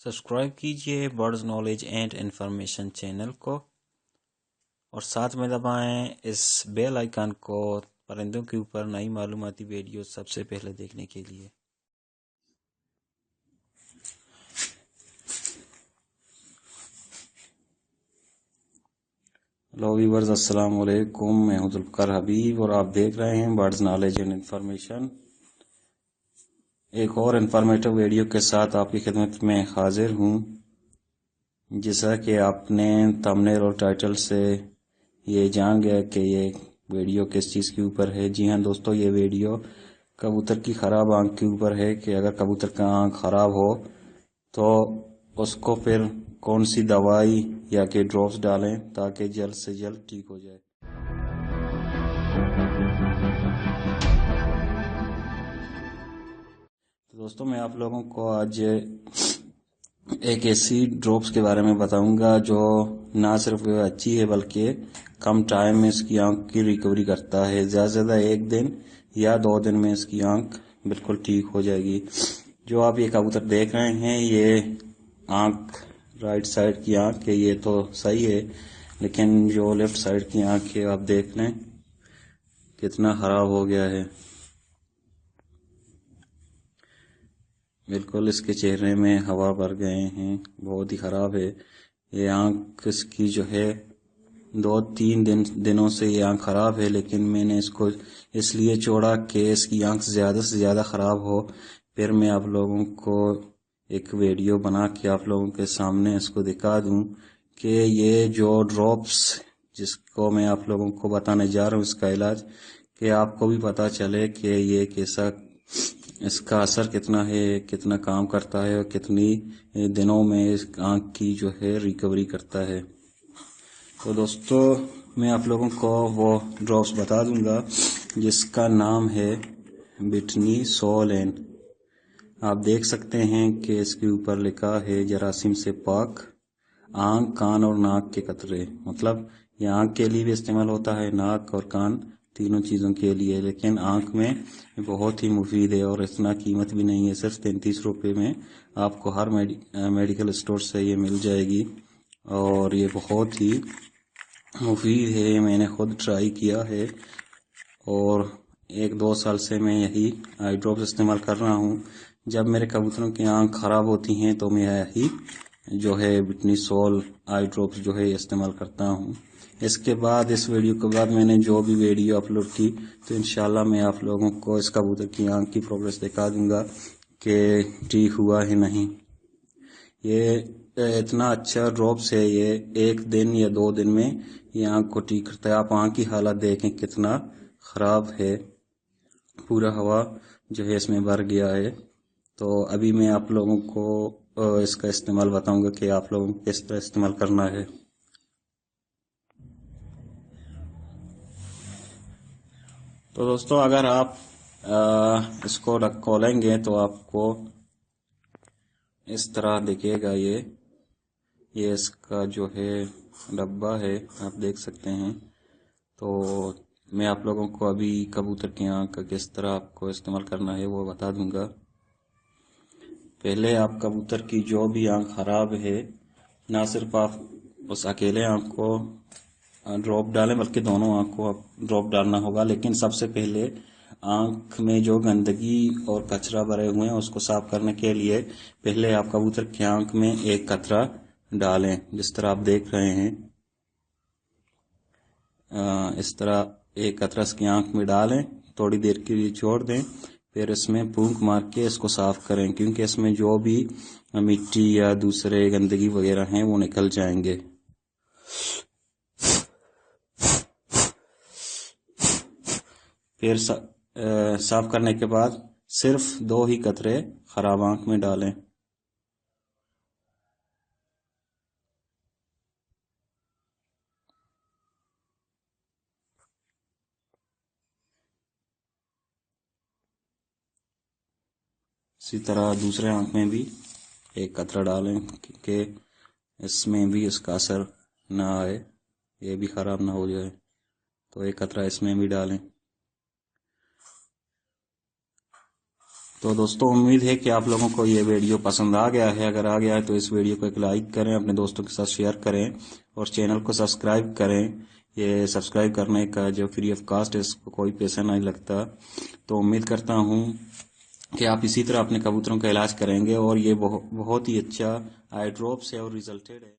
Subscribe कीजिए birds knowledge and information channel को और साथ में दबाएं इस बेल आइकन को परिंदों के ऊपर नई मालूमाती वीडियो सबसे पहले देखने के लिए। हेलो व्यूअर्स, अस्सलाम वालेकुम। मैं हूं जुल्फकार हबीब और आप देख रहे हैं बर्ड्स नॉलेज एंड इन्फॉर्मेशन। एक और इन्फॉर्मेटिव वीडियो के साथ आपकी खिदमत में हाजिर हूं। जैसा कि आपने थंबनेल और टाइटल से ये जान गया कि ये वीडियो किस चीज़ के ऊपर है। जी हाँ दोस्तों, ये वीडियो कबूतर की ख़राब आँख के ऊपर है कि अगर कबूतर का आँख ख़राब हो तो उसको फिर कौन सी दवाई या कि ड्रॉप्स डालें ताकि जल्द से जल्द ठीक हो जाए। तो दोस्तों, मैं आप लोगों को आज एक ऐसी ड्रॉप्स के बारे में बताऊंगा जो ना सिर्फ अच्छी है बल्कि कम टाइम में इसकी आंख की रिकवरी करता है। ज़्यादा से ज़्यादा 1 दिन या 2 दिन में इसकी आंख बिल्कुल ठीक हो जाएगी। जो आप ये कबूतर देख रहे हैं, ये आंख राइट साइड की आंख है, ये तो सही है, लेकिन जो लेफ्ट साइड की आंख है आप देख लें कितना खराब हो गया है। बिल्कुल इसके चेहरे में हवा भर गए हैं, बहुत ही ख़राब है। ये आँख इसकी जो है 2-3 दिनों से ये आँख ख़राब है, लेकिन मैंने इसको इसलिए छोड़ा कि इसकी आँख ज़्यादा से ज़्यादा ख़राब हो, फिर मैं आप लोगों को एक वीडियो बना के आप लोगों के सामने इसको दिखा दूं कि ये जो ड्रॉप्स जिसको मैं आप लोगों को बताने जा रहा हूँ इसका इलाज, कि आपको भी पता चले कि ये कैसा, इसका असर कितना है, कितना काम करता है और कितनी दिनों में इस आँख की जो है रिकवरी करता है। तो दोस्तों, मैं आप लोगों को वो ड्रॉप्स बता दूंगा जिसका नाम है बिटनी सोलेन। आप देख सकते हैं कि इसके ऊपर लिखा है जरासीम से पाक, आँख, कान और नाक के कतरे। मतलब ये आँख के लिए भी इस्तेमाल होता है, नाक और कान तीनों चीज़ों के लिए, लेकिन आँख में बहुत ही मुफीद है और इतना कीमत भी नहीं है। सिर्फ 33 रुपये में आपको हर मेडिकल स्टोर से ये मिल जाएगी और ये बहुत ही मुफीद है। मैंने खुद ट्राई किया है और 1-2 साल से मैं यही आई ड्रॉप्स इस्तेमाल कर रहा हूँ। जब मेरे कबूतरों की आँख ख़राब होती हैं तो मैं यही जो है बिटनी सोल आई ड्रॉप्स जो है इस्तेमाल करता हूँ। इसके बाद इस वीडियो के बाद मैंने जो भी वीडियो अपलोड की तो इंशाल्लाह मैं आप लोगों को इस कबूतर की आँख की प्रोग्रेस दिखा दूंगा कि ठीक हुआ है नहीं। ये इतना अच्छा ड्रॉप्स है, ये 1 दिन या 2 दिन में ये आँख को ठीक करता है। आप आँख की हालत देखें कितना ख़राब है, पूरा हवा जो है इसमें भर गया है। तो अभी मैं आप लोगों को इसका इस्तेमाल बताऊंगा कि आप लोगों को किस तरह इस्तेमाल करना है। तो दोस्तों, अगर आप इसको खोलेंगे तो आपको इस तरह दिखेगा। ये इसका जो है डब्बा है, आप देख सकते हैं। तो मैं आप लोगों को अभी कबूतर की आँख का किस तरह आपको इस्तेमाल करना है वो बता दूंगा। पहले आप कबूतर की जो भी आँख ख़राब है, ना सिर्फ आप उस अकेले आँख को ड्रॉप डालें बल्कि दोनों आँख को आप ड्रॉप डालना होगा। लेकिन सबसे पहले आँख में जो गंदगी और कचरा भरे हुए हैं उसको साफ करने के लिए पहले आप कबूतर की आँख में एक कतरा डालें, जिस तरह आप देख रहे हैं। इस तरह एक कतरा इसकी आँख में डालें, थोड़ी देर के लिए छोड़ दें, फिर इसमें फूंक मार के इसको साफ करें, क्योंकि इसमें जो भी मिट्टी या दूसरे गंदगी वगैरह हैं वो निकल जाएंगे। फिर साफ करने के बाद सिर्फ 2 ही कतरे खराब आँख में डालें। इसी तरह दूसरे आँख में भी एक कतरा डालें कि इसमें भी इसका असर ना आए, ये भी ख़राब ना हो जाए। तो एक कतरा इसमें भी डालें। تو دوستوں امید ہے کہ آپ لوگوں کو یہ ویڈیو پسند آ گیا ہے. اگر آ گیا ہے تو اس ویڈیو کو ایک لائک کریں، اپنے دوستوں کے ساتھ شیئر کریں اور چینل کو سبسکرائب کریں. یہ سبسکرائب کرنے کا جو فری آف کاسٹ ہے، اس کو کوئی پیسہ نہیں لگتا. تو امید کرتا ہوں کہ آپ اسی طرح اپنے کبوتروں کا علاج کریں گے، اور یہ بہت ہی اچھا آئی ڈراپس ہے اور ریزلٹیڈ ہے.